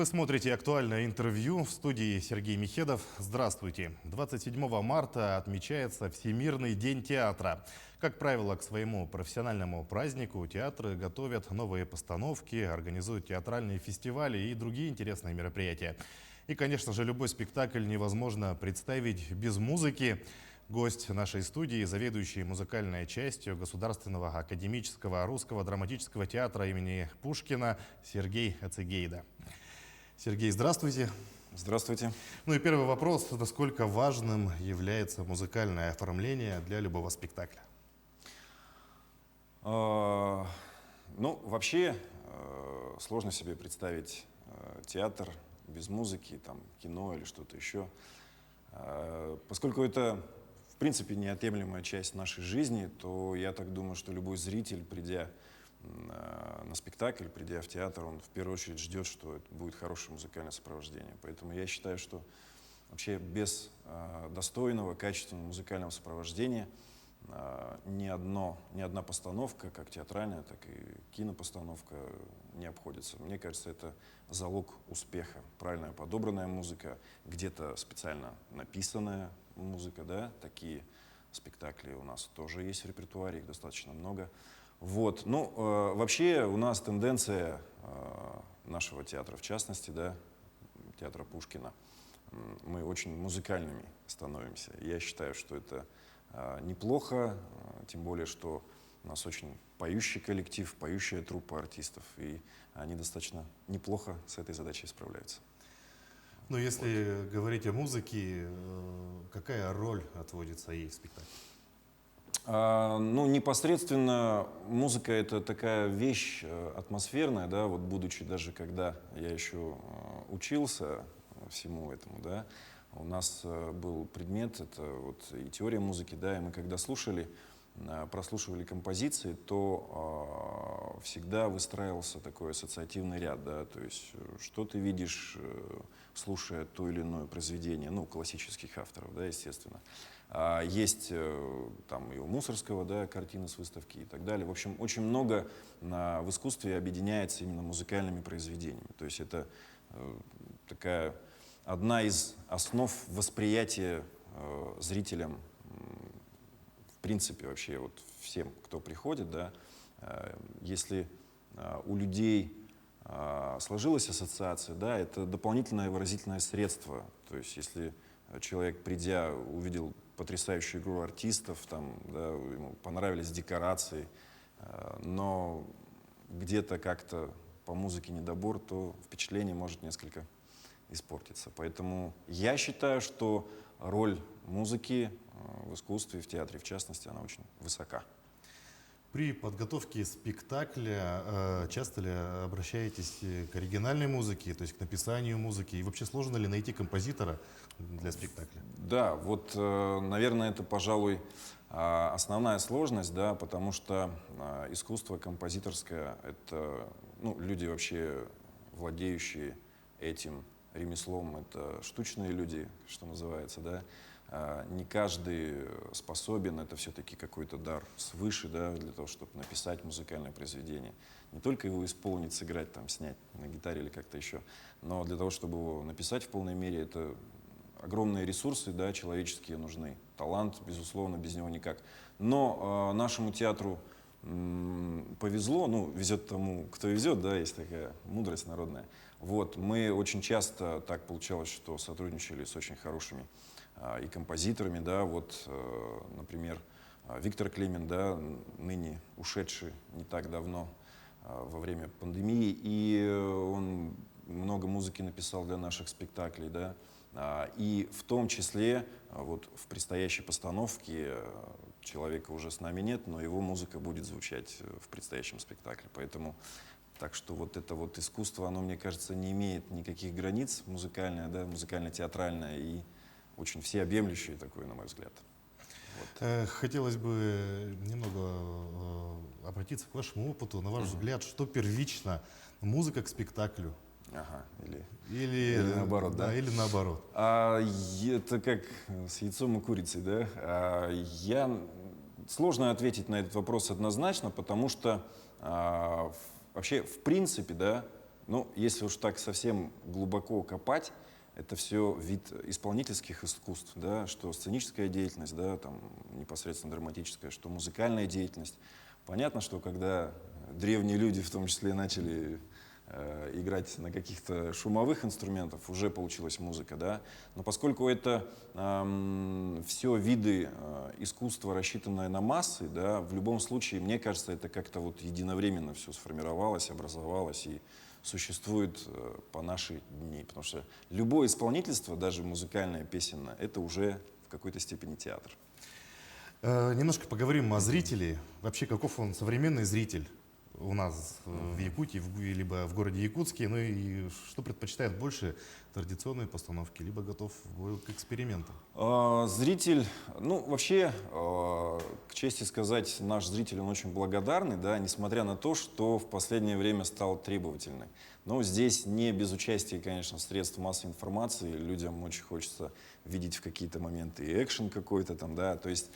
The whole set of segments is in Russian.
Вы смотрите актуальное интервью, в студии Сергей Михедов. Здравствуйте. 27 марта отмечается Всемирный день театра. Как правило, к своему профессиональному празднику театры готовят новые постановки, организуют театральные фестивали и другие интересные мероприятия. И, конечно же, любой спектакль невозможно представить без музыки. Гость нашей студии, заведующий музыкальной частью Государственного академического русского драматического театра имени Пушкина Сергей Ацегейда. Сергей, здравствуйте. Здравствуйте. Ну и первый вопрос. Насколько важным является музыкальное оформление для любого спектакля? Вообще, сложно себе представить театр без музыки, там, кино или что-то еще. Поскольку это, в принципе, неотъемлемая часть нашей жизни, то я так думаю, что любой зритель, придя на спектакль, придя в театр, он в первую очередь ждет, что это будет хорошее музыкальное сопровождение. Поэтому я считаю, что вообще без достойного, качественного музыкального сопровождения ни одна постановка, как театральная, так и кинопостановка, не обходится. Мне кажется, это залог успеха. Правильно подобранная музыка, где-то специально написанная музыка, да, такие спектакли у нас тоже есть в репертуаре, их достаточно много. Вот. Вообще у нас тенденция нашего театра, в частности, да, театра Пушкина, мы очень музыкальными становимся. Я считаю, что это неплохо, тем более, что у нас очень поющий коллектив, поющая труппа артистов, и они достаточно неплохо с этой задачей справляются. Ну, если говорить о музыке, какая роль отводится ей в спектакле? Непосредственно музыка — это такая вещь атмосферная, да, вот будучи даже когда я еще учился всему этому, да, у нас был предмет, это вот и теория музыки, да, и мы когда прослушивали композиции, то всегда выстраивался такой ассоциативный ряд, да, то есть что ты видишь, слушая то или иное произведение, классических авторов, да, естественно. Есть там и у Мусорского, да, картины с выставки и так далее. В общем, очень много в искусстве объединяется именно музыкальными произведениями. То есть это такая одна из основ восприятия зрителям, в принципе, вообще вот всем, кто приходит, да, если у людей сложилась ассоциация, да, это дополнительное выразительное средство. То есть если человек, придя, увидел потрясающую игру артистов, там, да, ему понравились декорации, но где-то как-то по музыке недобор, то впечатление может несколько испортиться. Поэтому я считаю, что роль музыки в искусстве, в театре, в частности, она очень высока. При подготовке спектакля часто ли обращаетесь к оригинальной музыке, то есть к написанию музыки? И вообще сложно ли найти композитора для спектакля? Да, вот, наверное, это, пожалуй, основная сложность, да, потому что искусство композиторское — это, люди вообще, владеющие этим ремеслом, это штучные люди, что называется, да. Не каждый способен, это все-таки какой-то дар свыше, да, для того, чтобы написать музыкальное произведение. Не только его исполнить, сыграть, там, снять на гитаре или как-то еще, но для того, чтобы его написать в полной мере, это огромные ресурсы, да, человеческие нужны. Талант, безусловно, без него никак. Но нашему театру повезло, везет тому, кто везет, да, есть такая мудрость народная. Вот, мы очень часто так получалось, что сотрудничали с очень хорошими и композиторами, да, вот, например, Виктор Климин, да, ныне ушедший не так давно во время пандемии, и он много музыки написал для наших спектаклей, да, и в том числе вот в предстоящей постановке человека уже с нами нет, но его музыка будет звучать в предстоящем спектакле, поэтому так что вот это вот искусство, оно, мне кажется, не имеет никаких границ, музыкальное, да, музыкально-театральное, и очень всеобъемлющее такое, на мой взгляд. Вот. Хотелось бы немного обратиться к вашему опыту. На ваш взгляд, что первично, музыка к спектаклю? Ага, или наоборот, да? Или наоборот. Это как с яйцом и курицей, да? Сложно ответить на этот вопрос однозначно, потому что вообще, в принципе, да, Ну, если уж так совсем глубоко копать, это все вид исполнительских искусств, да, что сценическая деятельность, да, там, непосредственно драматическая, что музыкальная деятельность. Понятно, что когда древние люди в том числе начали играть на каких-то шумовых инструментах, уже получилась музыка, да, но поскольку это все виды искусства, рассчитанное на массы, да, в любом случае, мне кажется, это как-то вот единовременно все сформировалось, образовалось и существует по наши дни. Потому что любое исполнительство, даже музыкальное, песенное, это уже в какой-то степени театр. Немножко поговорим о зрителе. Вообще, каков он современный зритель у нас в Якутии, либо в городе Якутске, ну и что предпочитает больше, традиционные постановки, либо готов к экспериментам? Зритель, ну вообще, к чести сказать, наш зритель, он очень благодарный, да, несмотря на то, что в последнее время стал требовательный. Но здесь не без участия, конечно, средств массовой информации, людям очень хочется видеть в какие-то моменты и экшен какой-то там, да, то есть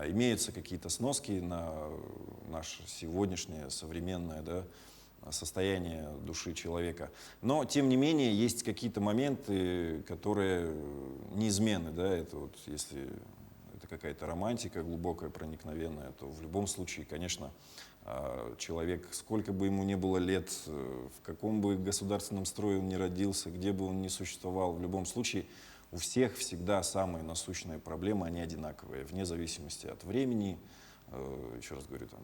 имеются какие-то сноски на наше сегодняшнее современное, да, состояние души человека. Но, тем не менее, есть какие-то моменты, которые неизменны. Да? Это вот, если это какая-то романтика глубокая, проникновенная, то в любом случае, конечно, человек, сколько бы ему ни было лет, в каком бы государственном строе он ни родился, где бы он ни существовал, в любом случае у всех всегда самые насущные проблемы, они одинаковые, вне зависимости от времени, еще раз говорю, там,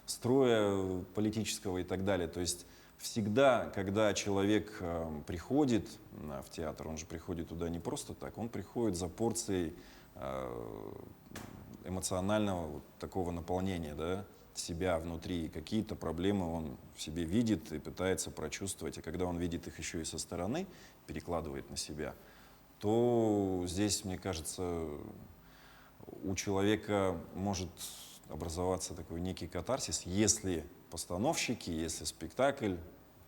строя политического и так далее. То есть всегда, когда человек приходит в театр, он же приходит туда не просто так, он приходит за порцией эмоционального вот такого наполнения, да, себя внутри. Какие-то проблемы он в себе видит и пытается прочувствовать. А когда он видит их еще и со стороны, перекладывает на себя, то здесь, мне кажется, у человека может образоваться такой некий катарсис, если постановщики, если спектакль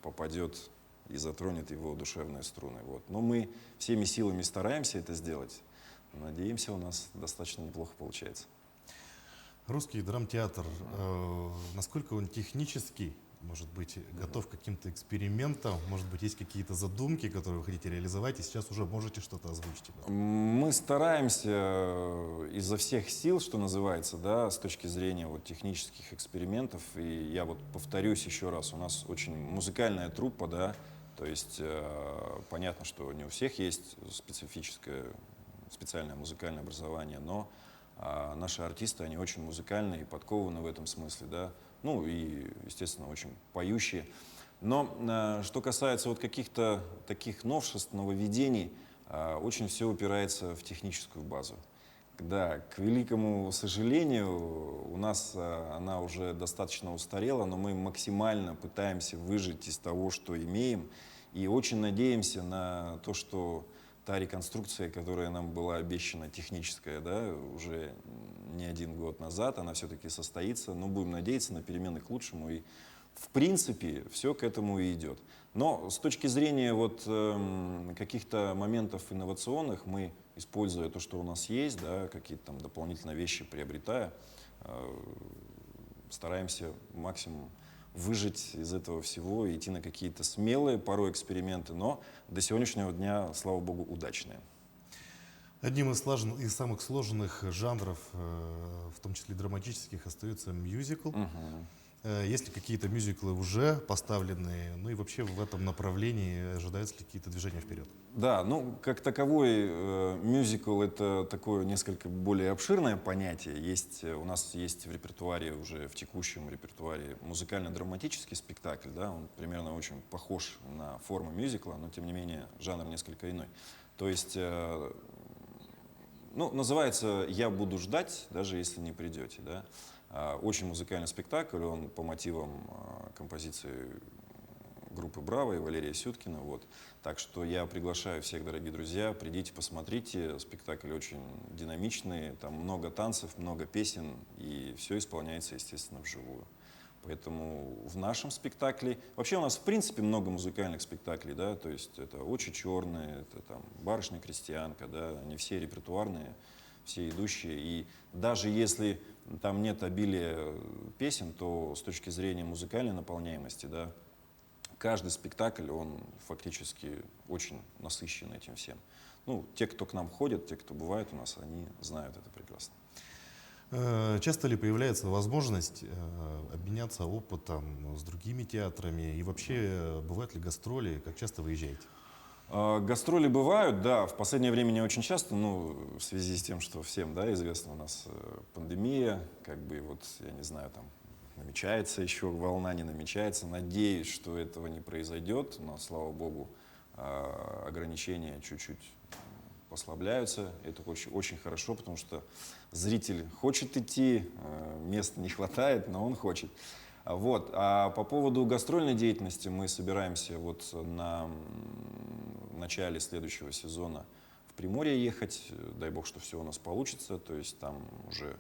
попадет и затронет его душевные струны. Вот. Но мы всеми силами стараемся это сделать. Надеемся, у нас достаточно неплохо получается. Русский драмтеатр, насколько он технически, может быть, готов к каким-то экспериментам, может быть, есть какие-то задумки, которые вы хотите реализовать, и сейчас уже можете что-то озвучить? Мы стараемся изо всех сил, что называется, да, с точки зрения вот технических экспериментов. И я вот повторюсь еще раз, у нас очень музыкальная труппа, да, то есть понятно, что не у всех есть специальное музыкальное образование, но наши артисты, они очень музыкальные и подкованы в этом смысле, да, ну и, естественно, очень поющие. Но что касается вот каких-то таких новшеств, нововведений, очень все упирается в техническую базу. Да, к великому сожалению, у нас она уже достаточно устарела, но мы максимально пытаемся выжить из того, что имеем, и очень надеемся на то, что та реконструкция, которая нам была обещана, техническая, да, уже не один год назад, она все-таки состоится. Но будем надеяться на перемены к лучшему. И в принципе все к этому и идет. Но с точки зрения вот, каких-то моментов инновационных, мы, используя то, что у нас есть, да, какие-то там дополнительные вещи приобретая, стараемся максимум выжить из этого всего и идти на какие-то смелые порой эксперименты, но до сегодняшнего дня, слава богу, удачные. Одним из самых сложных жанров, в том числе драматических, остается мюзикл. Есть ли какие-то мюзиклы уже поставленные? Ну и вообще в этом направлении ожидаются ли какие-то движения вперед? Да, ну, как таковой мюзикл — это такое несколько более обширное понятие. У нас есть в репертуаре, уже в текущем репертуаре, музыкально-драматический спектакль, да, он примерно очень похож на форму мюзикла, но тем не менее жанр несколько иной. То есть, ну, называется «Я буду ждать, даже если не придете», да. Очень музыкальный спектакль, он по мотивам композиции группы «Браво» и Валерия Сюткина. Вот. Так что я приглашаю всех, дорогие друзья, придите, посмотрите. Спектакль очень динамичный, там много танцев, много песен, и все исполняется, естественно, вживую. Поэтому в нашем спектакле... Вообще у нас, в принципе, много музыкальных спектаклей, да, то есть это «Очи черные», это там «Барышня-крестьянка», да, они все репертуарные, все идущие. И даже если там нет обилия песен, то с точки зрения музыкальной наполняемости, да, каждый спектакль, он фактически очень насыщен этим всем. Ну, те, кто к нам ходят, те, кто бывает у нас, они знают это прекрасно. Часто ли появляется возможность обменяться опытом с другими театрами? И вообще, бывают ли гастроли? Как часто выезжаете? Гастроли бывают, да, в последнее время не очень часто, ну, в связи с тем, что всем, да, известно, у нас пандемия, как бы, вот, я не знаю, там, намечается еще волна, не намечается. Надеюсь, что этого не произойдет, но, слава богу, ограничения чуть-чуть послабляются. Это очень, очень хорошо, потому что зритель хочет идти, места не хватает, но он хочет. Вот. А по поводу гастрольной деятельности мы собираемся вот на начале следующего сезона в Приморье ехать. Дай бог, что все у нас получится. То есть там уже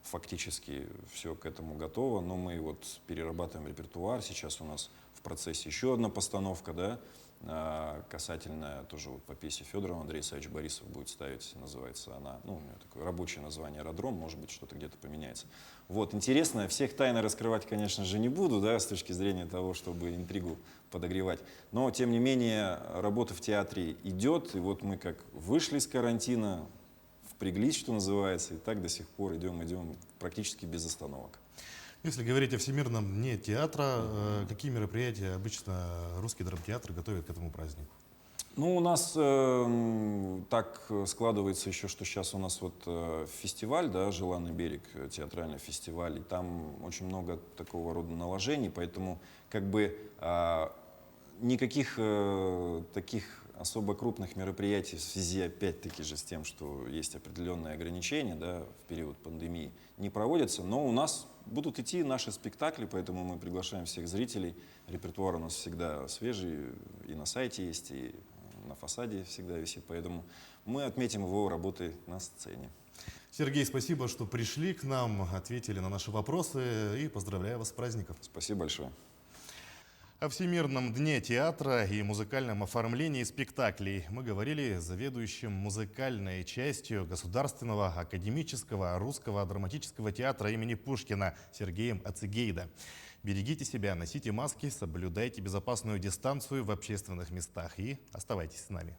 фактически все к этому готово. Но мы вот перерабатываем репертуар. Сейчас у нас в процессе еще одна постановка, да, касательная тоже вот по пьесе Федорова. Андрей Исаевич Борисов будет ставить, называется она, ну, у нее такое рабочее название «Аэродром», может быть, что-то где-то поменяется. Вот, интересно, всех тайн раскрывать, конечно же, не буду, да, с точки зрения того, чтобы интригу подогревать, но, тем не менее, работа в театре идет, и вот мы как вышли из карантина, впряглись, что называется, и так до сих пор идем практически без остановок. Если говорить о Всемирном дне театра, какие мероприятия обычно русский драмтеатр готовит к этому празднику? Ну, у нас так складывается еще, что сейчас у нас вот фестиваль, да, «Желанный берег», театральный фестиваль, и там очень много такого рода наложений, поэтому как бы никаких таких особо крупных мероприятий в связи, опять-таки же, с тем, что есть определенные ограничения, да, в период пандемии, не проводятся, но у нас будут идти наши спектакли, поэтому мы приглашаем всех зрителей. Репертуар у нас всегда свежий, и на сайте есть, и на фасаде всегда висит, поэтому мы отметим его работы на сцене. Сергей, спасибо, что пришли к нам, ответили на наши вопросы и поздравляю вас с праздником. Спасибо большое. О Всемирном дне театра и музыкальном оформлении спектаклей мы говорили с заведующим музыкальной частью Государственного академического русского драматического театра имени Пушкина Сергеем Ацигейдо. Берегите себя, носите маски, соблюдайте безопасную дистанцию в общественных местах и оставайтесь с нами.